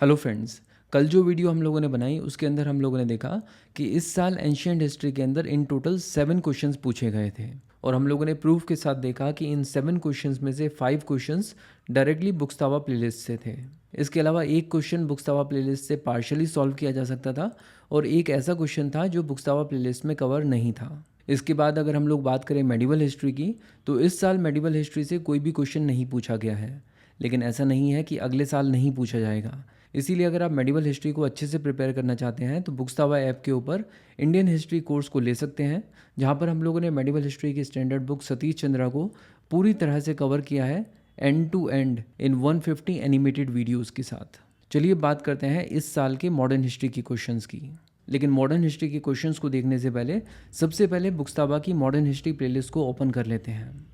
Hello friends. कल जो video हम लोगों ने बनाई उसके अंदर हम लोगों ने देखा कि इस साल एंशियंट हिस्ट्री के अंदर इन टोटल 7 क्वेश्चंस पूछे गए थे और हम लोगों ने प्रूफ के साथ देखा कि इन 7 क्वेश्चंस में से 5 क्वेश्चंस डायरेक्टली बुक्सतावा प्लेलिस्ट से थे। इसके अलावा एक क्वेश्चन बुक्सतावा प्लेलिस्ट से पार्शली सॉल्व किया जा सकता था और एक ऐसा क्वेश्चन था जो बुक्सतावा प्लेलिस्ट में कवर नहीं था। इसके बाद अगर हम लोग बात करें मेडिवल हिस्ट्री की, तो इस साल मेडिवल हिस्ट्री से कोई भी क्वेश्चन नहीं पूछा गया है, लेकिन ऐसा नहीं है कि अगले साल नहीं पूछा जाएगा। इसीलिए अगर आप मेडिवल हिस्ट्री को अच्छे से प्रिपेयर करना चाहते हैं तो बुक्सतावा ऐप के ऊपर इंडियन हिस्ट्री कोर्स को ले सकते हैं, जहां पर हम लोगों ने मेडिवल हिस्ट्री की स्टैंडर्ड बुक सतीश चंद्रा को पूरी तरह से कवर किया है end to end in 150 animated videos के साथ। चलिए बात करते हैं इस साल के मॉडर्न हिस्ट्री की क्वेश्चंस की। लेकिन मॉडर्न हिस्ट्री के क्वेश्चंस को देखने से पहले सबसे पहले बुक्सतावा की मॉडर्न हिस्ट्री प्लेलिस्ट को ओपन कर लेते हैं।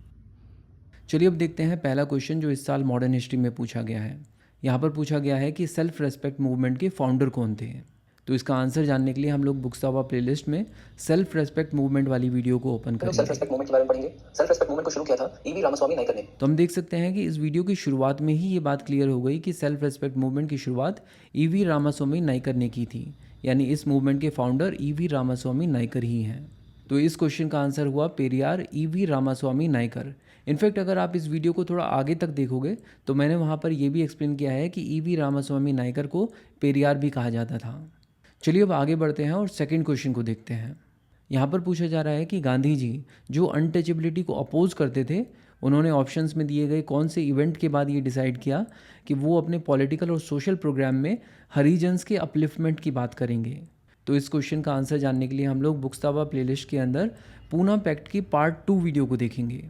चलिए अब देखते हैं पहला क्वेश्चन जो इस साल मॉडर्न हिस्ट्री में पूछा गया है। यहाँ पर पूछा गया है कि सेल्फ रेस्पेक्ट मूवमेंट के फाउंडर कौन थे। तो इसका आंसर जानने के लिए हम लोग बुक्सतावा प्लेलिस्ट में सेल्फ रेस्पेक्ट मूवमेंट वाली वीडियो को ओपन करेंगे। सेल्फ रेस्पेक्ट मूवमेंट के बारे में पढ़ेंगे। सेल्फ रेस्पेक्ट मूवमेंट को शुरू किया था ईवी रामास्वामी नायकर ने। तो हम देख सकते हैं कि इस वीडियो की शुरुआत में ही ये बात क्लियर हो गई कि सेल्फ रेस्पेक्ट मूवमेंट की शुरुआत ईवी रामास्वामी नायकर ने की थी, यानी इस मूवमेंट के फाउंडर ईवी रामास्वामी नायकर ही हैं। तो इस क्वेश्चन का आंसर हुआ पेरियार ईवी रामास्वामी नायकर। इनफैक्ट अगर आप इस वीडियो को थोड़ा आगे तक देखोगे तो मैंने वहाँ पर यह भी एक्सप्लेन किया है कि ईवी रामास्वामी नायकर को पेरियार भी कहा जाता था। चलिए अब आगे बढ़ते हैं और सेकंड क्वेश्चन को देखते हैं। यहाँ पर पूछा जा रहा है कि गांधी जी जो अनटचेबिलिटी को अपोज करते थे, उन्होंने ऑप्शंस में दिए गए कौन से इवेंट के बाद ये डिसाइड किया कि वो अपने पॉलिटिकल और सोशल प्रोग्राम में हरिजन्स के अपलिफ्टमेंट की बात करेंगे। तो इस क्वेश्चन का आंसर जानने के लिए हम लोग बुक्सतावा प्लेलिस्ट के अंदर पूना पैक्ट की पार्ट 2 वीडियो को देखेंगे।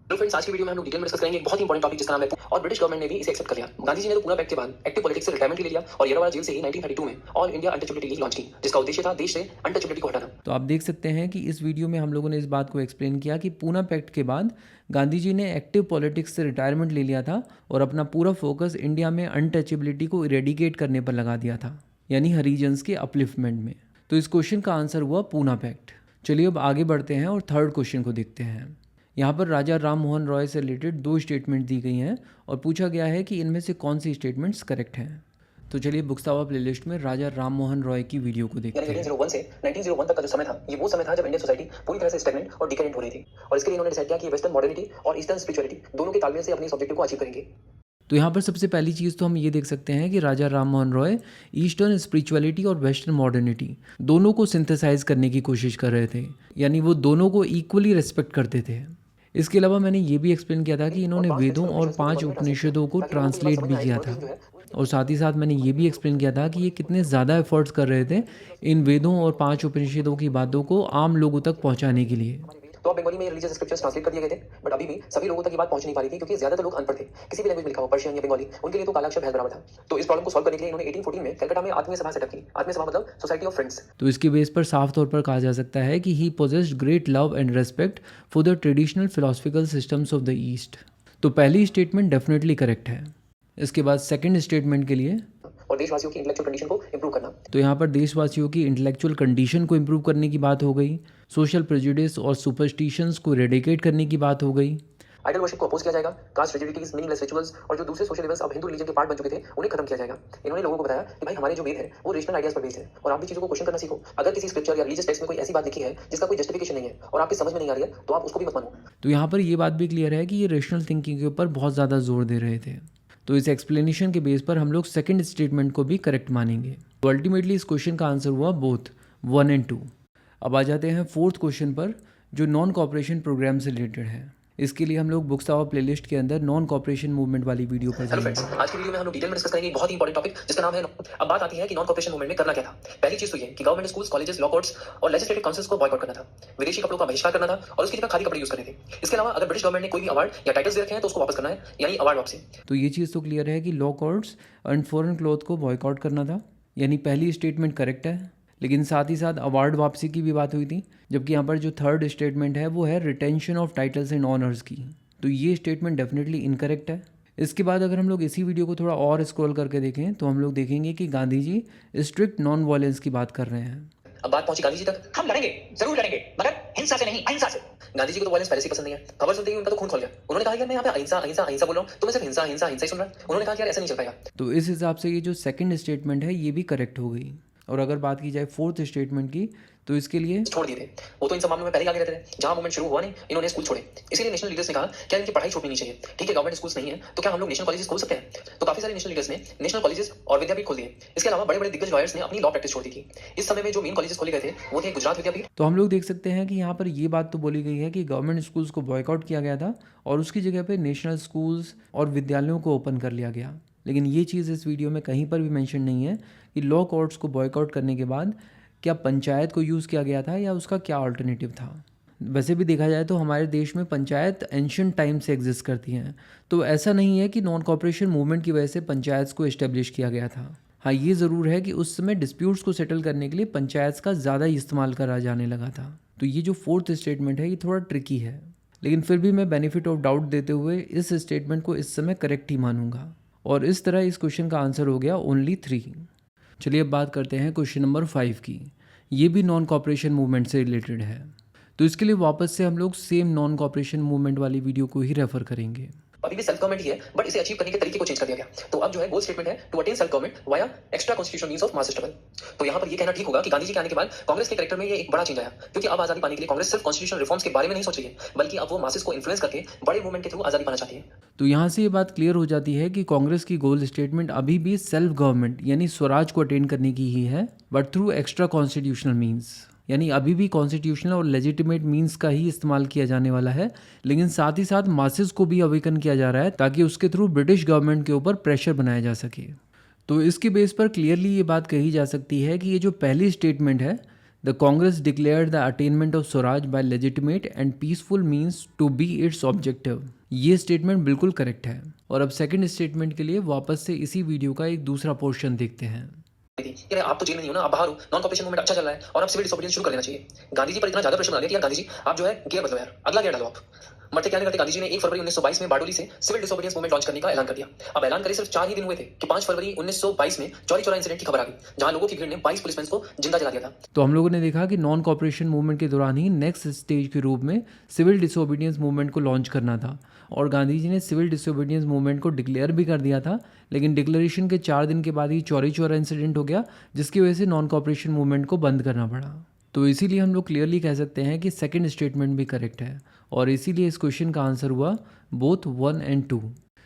तो फ्रेंड्स, आज की वीडियो में हम लोग डिटेल में डिस्कस करेंगे एक बहुत ही इंपॉर्टेंट टॉपिक जिसका नाम है और ब्रिटिश गवर्नमेंट ने भी इसे एक्सेप्ट कर लिया। गांधी जी ने तो पूना पैक्ट के बाद एक्टिव पॉलिटिक्स से रिटायरमेंट ले लिया और येरवाड़ा जेल से ही 1932 में all India untouchability league launch की, जिसका उद्देश्य था देश से अनटचेबिलिटी को हटाना। तो आप देख सकते हैं कि इस वीडियो में हम लोगों ने इस बात को एक्सप्लेन किया कि पूना पैक्ट के बाद गांधी जी ने एक्टिव पॉलिटिक्स से रिटायरमेंट ले लिया था और अपना पूरा फोकस इंडिया में अनटचेबिलिटी को इरेडिकेट करने पर लगा दिया था, यानी हरिजन्स के अपलिफ्टमेंट में। तो इस क्वेश्चन का आंसर हुआ पूना पैक्ट। चलिए अब आगे बढ़ते हैं और थर्ड क्वेश्चन को देखते हैं। यहाँ पर राजा राम मोहन रॉय से रिलेटेड 2 स्टेटमेंट दी गई हैं और पूछा गया है कि इनमें से कौन सी स्टेटमेंट्स करेक्ट हैं। तो चलिए बुक्सतावा प्लेलिस्ट में राजा राम मोहन रॉय की वीडियो को देखते हैं। 1801 से 1901 तक का जो समय था, ये वो समय था जब इंडियन सोसाइटी पूरी तरह से स्टैग्नेंट और डिकरेंट हो रही थी और इसके लिए इन्होंने डिसाइड किया कि वेस्टर्न मॉडर्निटी और ईस्टर्न स्पिरिचुअलिटी दोनों के तालमेल से अपने इस ऑब्जेक्टिव को अचीव करेंगे। तो यहाँ पर सबसे पहली चीज़ तो हम ये देख सकते हैं कि राजा राम मोहन रॉय ईस्टर्न स्पिरिचुअलिटी और वेस्टर्न मॉडर्निटी दोनों को सिंथेसाइज करने की कोशिश कर रहे थे, यानी वो दोनों को इक्वली रेस्पेक्ट करते थे। इसके अलावा मैंने ये भी एक्सप्लेन किया था कि इन्होंने वेदों और 5 उपनिषदों को ट्रांसलेट भी किया था और साथ ही साथ मैंने ये भी एक्सप्लेन किया था कि ये कितने ज़्यादा एफर्ट्स कर रहे थे इन वेदों और 5 उपनिषदों की बातों को आम लोगों तक पहुंचाने के लिए। तो बंगाली में रिलीजियस स्क्रिप्चर्स ट्रांसलेट कर दिए गए थे, बट अभी भी सभी लोगों तक ये बात पहुंच नहीं पा रही थी क्योंकि ज्यादातर लोग अनपढ़ थे। किसी भी लैंग्वेज में लिखा हो, पर्शियन या बंगाली, उनके लिए तो काला अक्षर भैंस बराबर था। तो इस प्रॉब्लम को सॉल्व करने के लिए इन्होंने 1814 में कलकत्ता में आत्मीय सभा सेटअप की। आत्मीय सभा मतलब सोसाइटी ऑफ फ्रेंड्स। तो इसके बेस पर साफ तौर पर कहा जा सकता है कि he possessed great love and respect for the traditional philosophical systems of the east. तो पहली स्टेटमेंट डेफिनेटली करेक्ट है। इसके बाद सेकंड स्टेटमेंट के लिए और देशवासियों की इंटेलेक्चुअल कंडीशन को इंप्रूव करना। तो यहाँ पर देशवासियों की इंटेलेक्चुअल कंडीशन को इंप्रूव करने की बात हो गई, सोशल प्रेजुडिस और सुपरस्टिशंस को रेडिकेट करने की बात हो गई, आइडल वर्शिप को अपोज किया जाएगा, कास्ट रिजिडिटीज, मीनिंगलेस रिचुअल्स और जो दूसरे सोशल इवेंट्स अब हिंदू रिलीजन के पार्ट बन चुके थे उन्हें खत्म किया जाएगा। इन्होंने लोगों को बताया कि भाई हमारे जो वेद है वो रेशनल आइडियाज पर बेस्ड है और आप भी चीजों को क्वेश्चन करना सीखो। अगर किसी स्क्रिप्चर या रिलीजियस टेक्स्ट में कोई ऐसी बात लिखी है जिसका कोई जस्टिफिकेशन नहीं है और आपकी समझ में नहीं आ रही है तो आप उसको भी मत मानो। तो यहाँ पर ये बात भी क्लियर है कि ये रेशनल थिंकिंग के ऊपर बहुत ज़्यादा जोर दे रहे थे। तो इस एक्सप्लेनेशन के बेस पर हम लोग सेकंड स्टेटमेंट को भी करेक्ट मानेंगे। तो अल्टीमेटली इस क्वेश्चन का आंसर हुआ बोथ 1 और 2। अब आ जाते हैं फोर्थ क्वेश्चन पर जो नॉन कॉपरेशन प्रोग्राम से रिलेटेड है। इसके लिए हम लोग बुक्सतावा प्लेलिस्ट के अंदर नॉन कॉपरेशन मूवमेंट वाली वीडियो पर हेलो फ्रेंड्स, आज की वीडियो में हम लोग डिटेल में डिस्कस करेंगे एक बहुत ही इंपॉर्टेंट टॉपिक जिसका नाम है। अब बात आती है कि नॉन कॉपरेशन मूवमेंट में करना क्या था। पहली चीज तो ये कि government schools, colleges, law courts और लेजिस्लेटिव काउंसिल्स को बॉयकॉट करना था, विदेशी कपड़ों का बहिष्कार करना था और उसकी जगह खादी कपड़े यूज करने थे। इसके अलावा अगर ब्रिटिश गवर्नमेंट ने कोई भी अवार्ड या टाइटल्स दे रखे हैं तो उसको वापस करना है, यानी अवार्ड वापसी। तो ये चीज़ तो क्लियर है कि law courts and foreign cloth को बॉयकॉट करना था, यानी पहली स्टेटमेंट करेक्ट है। लेकिन साथ ही साथ अवार्ड वापसी की भी बात हुई थी, जबकि यहाँ पर जो थर्ड स्टेटमेंट है वो है retention of titles and honours की। तो ये स्टेटमेंट डेफिनेटली इनकरेक्ट है। इसके बाद अगर हम लोग इसी वीडियो को थोड़ा और स्क्रॉल करके देखें तो हम लोग देखेंगे कि Gandhi ji strict non violence की बात कर रहे हैं। अब बात पहुंची गांधी जी तक। हम लड़ेंगे, जरूर लड़ेंगे, मगर हिंसा से नहीं, अहिंसा से। गांधी जी को तो वायलेंस पहले से ही पसंद नहीं है। खबर सुनते ही उनका तो खून खोल गया। उन्होंने कहा यार मैं यहाँ पे अहिंसा अहिंसा अहिंसा बोल रहा हूँ, तो मैं सिर्फ हिंसा हिंसा हिंसा ही सुन रहा है। उन्होंने कहा कि यार ऐसा नहीं चल पाएगा। तो इस हिसाब से ये जो सेकंड स्टेटमेंट है ये भी करेक्ट हो गई। और अगर बात की जाए फोर्थ स्टेटमेंट की, तो इसके लिए छोड़ दिए थे। वो तो इन सब मामलों में पहले ही आगे रहते थे। जहां मूवमेंट शुरू हुआ नहीं, इन्होंने स्कूल छोड़े। इसीलिए नेशनल लीडर्स ने कहा क्या इनकी पढ़ाई छूटनी नहीं चाहिए। ठीक है, गवर्नमेंट स्कूल्स नहीं है तो क्या हम लोग नेशनल कॉलेजेस खोल सकते हैं? तो काफी सारे नेशनल लीडर्स ने नेशनल कॉलेजेस और विद्यापीठ खोल दिए। इसके अलावा बड़े बड़े दिग्गज लॉयर्स ने अपनी लॉ प्रैक्टिस छोड़ दी थी। इस समय में जो मेन कॉलेजेस खोले गए थे वो थे गुजरात विद्यापीठ। तो हम लोग देख सकते हैं कि यहाँ पर ये बात तो बोली गई है कि गवर्नमेंट स्कूल्स को बॉयकॉट किया गया था और उसकी जगह पे नेशनल स्कूल्स और विद्यालयों को ओपन कर लिया गया। लेकिन ये चीज़ इस वीडियो में कहीं पर भी मेंशन नहीं है कि लॉ कोर्ट्स को बॉयकॉट करने के बाद क्या पंचायत को यूज़ किया गया था या उसका क्या अल्टरनेटिव था। वैसे भी देखा जाए तो हमारे देश में पंचायत एंशियंट टाइम से एग्जिस्ट करती हैं, तो ऐसा नहीं है कि नॉन कॉपरेशन मूवमेंट की वजह से पंचायत को इस्टेब्लिश किया गया था। हाँ, ये ज़रूर है कि उस समय डिस्प्यूट्स को सेटल करने के लिए पंचायत का ज़्यादा इस्तेमाल करा जाने लगा था। तो ये जो फोर्थ स्टेटमेंट है ये थोड़ा ट्रिकी है, लेकिन फिर भी मैं बेनिफिट ऑफ डाउट देते हुए इस स्टेटमेंट को इस समय करेक्ट ही मानूंगा। और इस तरह इस क्वेश्चन का आंसर हो गया ओनली 3। चलिए अब बात करते हैं क्वेश्चन नंबर 5 की। ये भी नॉन कॉपरेशन मूवमेंट से रिलेटेड है, तो इसके लिए वापस से हम लोग सेम नॉन कॉपरेशन मूवमेंट वाली वीडियो को ही रेफर करेंगे। अभी भी सेल्फ गवर्नमेंट ही है, बट इसे अचीव करने के तरीके को चेंज कर दिया गया। तो अब जो है गोल स्टेटमेंट है to attain self government via extra constitutional means of mass struggle. तो यहाँ पर ये कहना ठीक होगा कि गांधी जी के आने के बाद कांग्रेस के कैरेक्टर में ये एक बड़ा चेंज आया, क्योंकि अब आजादी पाने के लिए कांग्रेस सिर्फ कॉन्स्टिट्यूशनल रिफॉर्म्स के बारे में नहीं सोच रही है, बल्कि अब वो मासेस को इन्फ्लुएंस करके बड़े मूवमेंट के थ्रू आजादी पाना चाहती है। तो यहाँ से ये बात क्लियर हो जाती है कि कांग्रेस की गोल स्टेटमेंट अभी भी सेल्फ गवर्नमेंट यानी स्वराज को अटेन करने की ही है, but through extra constitutional means. यानी अभी भी कॉन्स्टिट्यूशनल और लेजिटिमेट मीन्स का ही इस्तेमाल किया जाने वाला है, लेकिन साथ ही साथ मासेस को भी अवेकन किया जा रहा है ताकि उसके थ्रू ब्रिटिश गवर्नमेंट के ऊपर प्रेशर बनाया जा सके। तो इसके बेस पर क्लियरली ये बात कही जा सकती है कि ये जो पहली स्टेटमेंट है, the Congress declared the attainment of Swaraj by legitimate and peaceful means to be its objective, ये स्टेटमेंट बिल्कुल करेक्ट है। और अब सेकंड स्टेटमेंट के लिए वापस से इसी वीडियो का एक दूसरा पोर्शन देखते हैं। यार आप तो जेल में नहीं हो ना, आप बाहर हो, नॉन कॉपरेशन मूवमेंट अच्छा चल रहा है और आप सिविल डिसोबीडियंस शुरू कर लेना चाहिए। गांधी जी पर इतना ज्यादा प्रेशर बना दिया कि यार गांधी जी आप जो है गियर बदलो, यार अगला गियर डालो आप। मरते क्या नहीं करते, गांधी जी ने 1 फरवरी 1922 में बारडोली से सिविल डिसोबीडियंस मूवमेंट लॉन्च करने का ऐलान कर दिया। अब ऐलान करे सिर्फ 4 ही दिन हुए थे कि 5 फरवरी 1922 में चौरी चौरा इंसिडेंट की खबर आ गई, जहां लोगों की भीड़ ने 22 पुलिसमैन को जिंदा जला दिया था। तो हम लोगों ने देखा कि नॉन कॉपरेशन मूवमेंट के दौरान ही नेक्स्ट स्टेज के रूप में सिविल डिसोबीडियंस मूवमेंट को लॉन्च करना था, और गांधी जी ने सिविल डिसोबीडियंस मूवमेंट को डिक्लेयर भी कर दिया था। लेकिन डिक्लेरेशन के 4 दिन के बाद ही चौरी चौरा इंसिडेंट हो गया, जिसकी वजह से नॉन कॉपरेशन मूवमेंट को बंद करना पड़ा। तो इसीलिए हम लोग क्लियरली कह सकते हैं कि सेकंड स्टेटमेंट भी करेक्ट है, और इसीलिए इस क्वेश्चन का आंसर हुआ बोथ 1 और 2।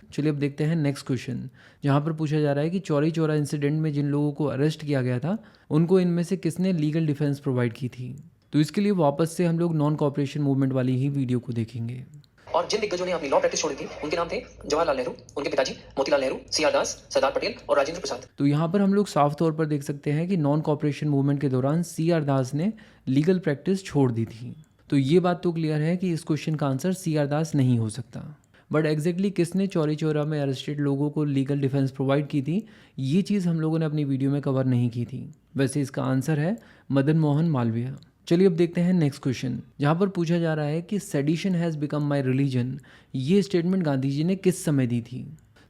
चलिए अब देखते हैं नेक्स्ट क्वेश्चन, जहाँ पर पूछा जा रहा है कि चौरी चौरा इंसिडेंट में जिन लोगों को अरेस्ट किया गया था उनको इनमें से किसने लीगल डिफेंस प्रोवाइड की थी। तो इसके लिए वापस से हम लोग नॉन कॉपरेशन मूवमेंट वाली ही वीडियो को देखेंगे। और जिन दिग्गजों ने अपनी लॉ प्रैक्टिस छोड़ी थी उनके नाम थे जवाहरलाल नेहरू, उनके पिताजी मोतीलाल नेहरू, सीआर दास, सरदार पटेल और राजेंद्र प्रसाद। तो यहाँ पर हम लोग साफ तौर पर देख सकते हैं कि नॉन कॉपरेशन मूवमेंट के दौरान सीआर दास ने लीगल प्रैक्टिस छोड़ दी थी। तो ये बात तो क्लियर है कि इस क्वेश्चन का आंसर सीआर दास नहीं हो सकता, बट एग्जैक्टली किसने चौरी चौरा में अरेस्टेड लोगों को लीगल डिफेंस प्रोवाइड की थी, ये चीज़ हम लोगों ने अपनी वीडियो में कवर नहीं की थी। वैसे इसका आंसर है मदन मोहन मालवीय। चलिए अब देखते हैं नेक्स्ट क्वेश्चन, जहाँ पर पूछा जा रहा है कि sedition has become my religion, ये स्टेटमेंट गांधी जी ने किस समय दी थी।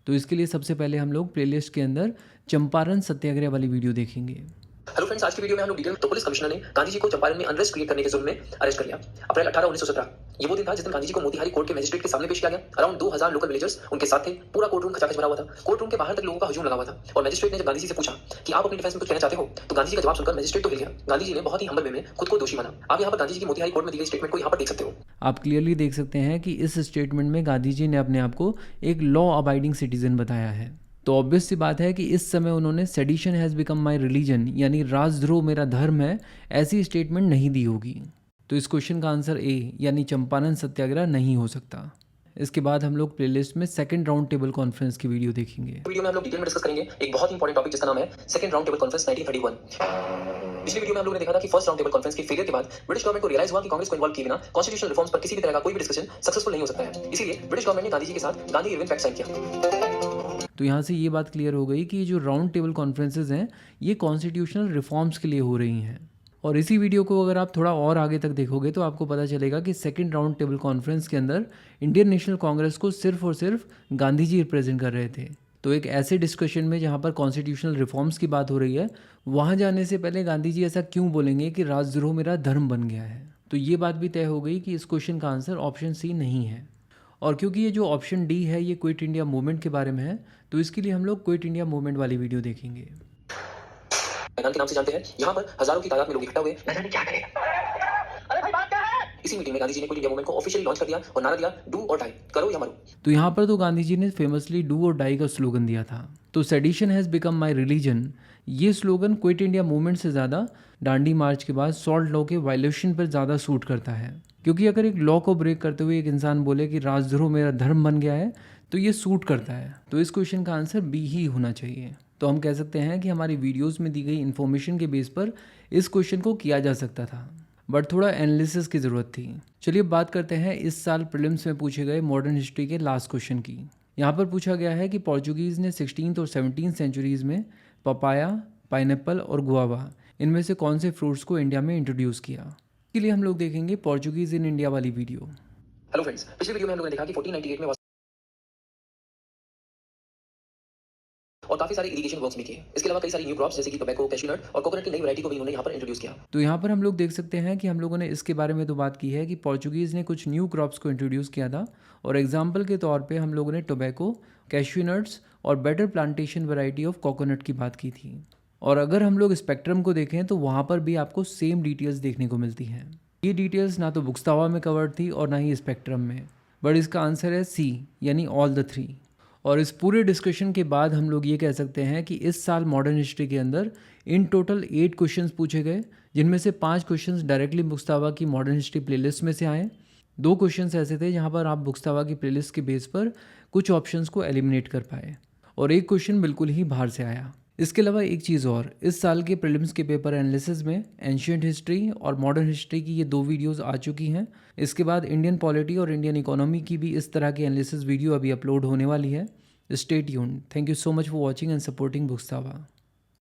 तो इसके लिए सबसे पहले हम लोग प्लेलिस्ट के अंदर चंपारण सत्याग्रह वाली वीडियो देखेंगे। हेलो फ्रेंड्स, आज की वीडियो में हम लोग डिटेल। तो पुलिस कमिश्नर ने गांधी जी को चंपारण में अनरेस्ट क्रिएट करने के जुर्म में अरेस्ट कर लिया। अप्रैल 18, 1917 ये वो दिन था जिस दिन गांधी जी को मोतिहारी कोर्ट के मजिस्ट्रेट के सामने पेश किया गया। अराउंड 2000 लोकल विलेजर्स उनके साथ थे। पूरा कोर्ट रूम खचाखच भरा हुआ था। कोर्ट रूम के बाहर तक लोगों का हुजूम लगा हुआ था। और मजिस्ट्रेट ने जब गांधी जी से पूछा कि आप अपनी डिफेंस में कुछ कहना चाहते हो, तो गांधी जी का जवाब सुनकर मजिस्ट्रेट तो हिल गया। गांधी जी ने बहुत ही हम्बल वे में खुद को दोषी माना। आप यहाँ पर गांधी जी की मोतिहारी कोर्ट में दी गई स्टेटमेंट को यहाँ पर देख सकते हो। आप क्लियरली देख सकते हैं कि इस स्टेटमेंट में गांधी जी ने अपने आप को एक लॉ अबाइडिंग सिटीजन बताया है। तो ऑब्वियस सी बात है कि इस समय उन्होंने sedition has become my religion यानी राजद्रोह मेरा धर्म है ऐसी स्टेटमेंट नहीं दी होगी। तो इस क्वेश्चन का आंसर ए यानी चंपारण सत्याग्रह नहीं हो सकता। इसके बाद हम लोग प्लेलिस्ट में सेकंड राउंड टेबल कॉन्फ्रेंस की वीडियो देखेंगे। वीडियो में हम लोग डिटेल में डिस्कस करेंगे एक बहुत ही इंपॉर्टेंट टॉपिक जिसका नाम है सेकंड राउंड टेबल कॉन्फ्रेंस 1931। पिछली वीडियो में हम लोगों ने देखा था कि फर्स्ट राउंड टेबल कॉन्फ्रेंस के फेलियर के बाद ब्रिटिश गवर्नमेंट को रियलाइज हुआ कि कांग्रेस को इन्वॉल्व किए बिना कॉन्स्टिट्यूशनल रिफॉर्म्स पर किसी भी तरह का कोई भी डिस्कशन सक्सेसफुल नहीं हो सकता है। इसीलिए ब्रिटिश गवर्नमेंट ने गांधी जी के साथ गांधी इरविन पैक्ट साइन किया। तो यहाँ से ये बात क्लियर हो गई कि ये जो राउंड टेबल कॉन्फ्रेंसेज हैं ये कॉन्स्टिट्यूशनल रिफॉर्म्स के लिए हो रही हैं। और इसी वीडियो को अगर आप थोड़ा और आगे तक देखोगे तो आपको पता चलेगा कि सेकंड राउंड टेबल कॉन्फ्रेंस के अंदर इंडियन नेशनल कांग्रेस को सिर्फ और सिर्फ गांधी जी रिप्रेजेंट कर रहे थे। तो एक ऐसे डिस्कशन में जहाँ पर कॉन्स्टिट्यूशनल रिफॉर्म्स की बात हो रही है, वहाँ जाने से पहले गांधी जी ऐसा क्यों बोलेंगे कि राजद्रोह मेरा धर्म बन गया है। तो ये बात भी तय हो गई कि इस क्वेश्चन का आंसर ऑप्शन सी नहीं है। और क्योंकि ये जो ऑप्शन डी है ये क्विट इंडिया मूवमेंट के बारे में है, तो इसके लिए हम लोग क्विट इंडिया मूवमेंट वाली वीडियो देखेंगे। मैदान के नाम से जानते हैं, यहाँ पर हजारों की तादाद में लोग इकट्ठा हुए, न जाने क्या करेगा। अरे भाई बात क्या है? इसी मीटिंग में गांधी जी ने क्विट इंडिया मूवमेंट को ऑफिशियली लॉन्च कर दिया और नारा दिया, डू और डाई, करो या मरो। तो यहाँ पर तो गांधी जी ने फेमसली डू और डाई का स्लोगन दिया था। तो sedition has become my religion, ये स्लोगन क्विट इंडिया मूवमेंट से ज़्यादा दांडी मार्च के बाद सॉल्ट लॉ के वायलेशन पर ज़्यादा सूट करता है। क्योंकि अगर एक लॉ को ब्रेक करते हुए एक इंसान बोले कि राजद्रोह मेरा धर्म बन गया है, तो ये सूट करता है। तो इस क्वेश्चन का आंसर बी ही होना चाहिए। तो हम कह सकते हैं कि हमारी वीडियोस में दी गई इन्फॉर्मेशन के बेस पर इस क्वेश्चन को किया जा सकता था, बट थोड़ा एनालिसिस की ज़रूरत थी। चलिए बात करते हैं इस साल प्रीलिम्स में पूछे गए मॉडर्न हिस्ट्री के लास्ट क्वेश्चन की। यहाँ पर पूछा गया है कि पोर्चुगीज़ ने 16th और 17th सेंचुरीज़ में पपाया, पाइनएप्पल और गुआवा इनमें से कौन से फ्रूट्स को इंडिया में इंट्रोड्यूस किया। इसके लिए हम लोग देखेंगे पोर्चुगीज़ इन इंडिया वाली वीडियो। हेलो फ्रेंड्स, पिछले वीडियो में हम लोगों ने देखा कि 1498 में और काफी सारे इरिगेशन वर्क्स भी किए। इसके अलावा कई सारी न्यू क्रॉप्स जैसे कि टोबैको, कैश्यू नट और कोकोनट की नई वैरायटी को भी उन्होंने यहाँ पर इंट्रोड्यूस किया। तो यहाँ पर हम लोग देख सकते हैं कि हम लोगों ने इसके बारे में तो बात की है कि पोर्चुगीज़ ने कुछ न्यू क्रॉप्स को इंट्रोड्यूस किया था, और एग्जाम्पल के तौर पे हम लोगों ने टोबैको, कैश्यू नट्स और better plantation variety of coconut की बात की थी। और अगर हम लोग स्पेक्ट्रम को देखें तो वहाँ पर भी आपको सेम डिटेल्स देखने को मिलती हैं। ये डिटेल्स ना तो बुक्सतावा में कवर्ड थी और ना ही स्पेक्ट्रम में, बट इसका आंसर है सी, यानी ऑल द थ्री। और इस पूरे डिस्कशन के बाद हम लोग ये कह सकते हैं कि इस साल मॉडर्न हिस्ट्री के अंदर इन टोटल 8 क्वेश्चंस पूछे गए, जिनमें से 5 क्वेश्चंस डायरेक्टली बुक्सतावा की मॉडर्न हिस्ट्री प्लेलिस्ट में से आए। 2 क्वेश्चंस ऐसे थे जहां पर आप बुक्सतावा की प्लेलिस्ट के बेस पर कुछ ऑप्शंस को एलिमिनेट कर पाए, और एक क्वेश्चन बिल्कुल ही बाहर से आया। इसके अलावा एक चीज़ और, इस साल के प्रीलिम्स के पेपर एनालिसिस में एंशिएंट हिस्ट्री और मॉडर्न हिस्ट्री की ये 2 वीडियोस आ चुकी हैं। इसके बाद इंडियन पॉलिटी और इंडियन इकोनॉमी की भी इस तरह की एनालिसिस वीडियो अभी अपलोड होने वाली है। Stay tuned. Thank you so much for watching and supporting बुक्सतावा।